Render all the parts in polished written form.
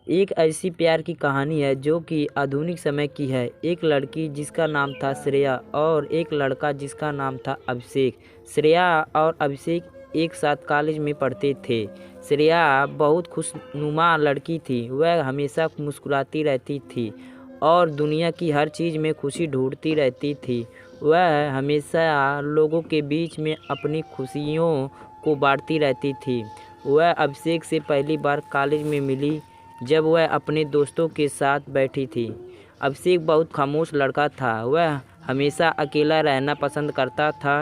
एक ऐसी प्यार की कहानी है जो कि आधुनिक समय की है। एक लड़की जिसका नाम था श्रेया और एक लड़का जिसका नाम था अभिषेक। श्रेया और अभिषेक एक साथ कॉलेज में पढ़ते थे। श्रेया बहुत खुशनुमा लड़की थी। वह हमेशा मुस्कुराती रहती थी और दुनिया की हर चीज़ में खुशी ढूंढती रहती थी। वह हमेशा लोगों के बीच में अपनी खुशियों को बांटती रहती थी। वह अभिषेक से पहली बार कॉलेज में मिली जब वह अपने दोस्तों के साथ बैठी थी। अभिषेक बहुत खामोश लड़का था। वह हमेशा अकेला रहना पसंद करता था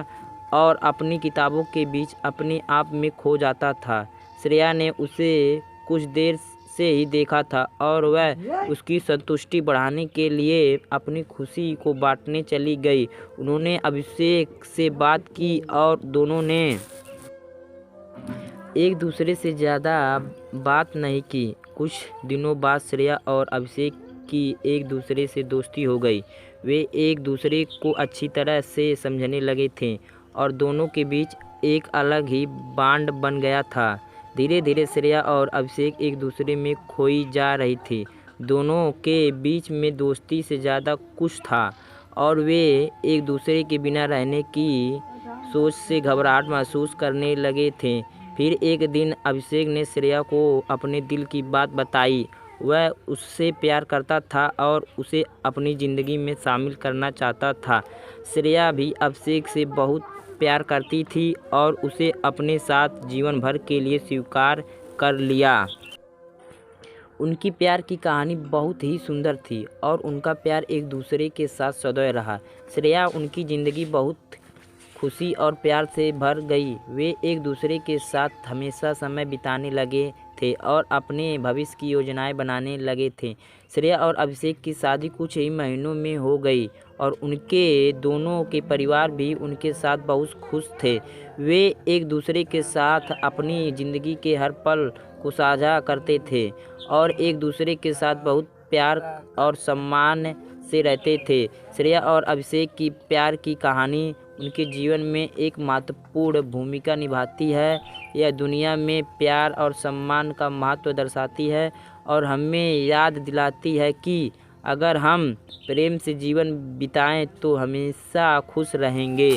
और अपनी किताबों के बीच अपने आप में खो जाता था। श्रेया ने उसे कुछ देर से ही देखा था और वह उसकी संतुष्टि बढ़ाने के लिए अपनी खुशी को बांटने चली गई। उन्होंने अभिषेक से बात की और दोनों ने एक दूसरे से ज़्यादा बात नहीं की। कुछ दिनों बाद श्रेया और अभिषेक की एक दूसरे से दोस्ती हो गई। वे एक दूसरे को अच्छी तरह से समझने लगे थे और दोनों के बीच एक अलग ही बॉन्ड बन गया था। धीरे धीरे श्रेया और अभिषेक एक दूसरे में खोई जा रही थी। दोनों के बीच में दोस्ती से ज़्यादा कुछ था और वे एक दूसरे के बिना रहने की सोच से घबराहट महसूस करने लगे थे। फिर एक दिन अभिषेक ने श्रेया को अपने दिल की बात बताई। वह उससे प्यार करता था और उसे अपनी ज़िंदगी में शामिल करना चाहता था। श्रेया भी अभिषेक से बहुत प्यार करती थी और उसे अपने साथ जीवन भर के लिए स्वीकार कर लिया। उनकी प्यार की कहानी बहुत ही सुंदर थी और उनका प्यार एक दूसरे के साथ सदैव रहा। श्रेया उनकी ज़िंदगी बहुत खुशी और प्यार से भर गई। वे एक दूसरे के साथ हमेशा समय बिताने लगे थे और अपने भविष्य की योजनाएं बनाने लगे थे। श्रेया और अभिषेक की शादी कुछ ही महीनों में हो गई और उनके दोनों के परिवार भी उनके साथ बहुत खुश थे। वे एक दूसरे के साथ अपनी ज़िंदगी के हर पल को साझा करते थे और एक दूसरे के साथ बहुत प्यार और सम्मान से रहते थे। श्रेया और अभिषेक की प्यार की कहानी उनके जीवन में एक महत्वपूर्ण भूमिका निभाती है। यह दुनिया में प्यार और सम्मान का महत्व दर्शाती है और हमें याद दिलाती है कि अगर हम प्रेम से जीवन बिताएं तो हमेशा खुश रहेंगे।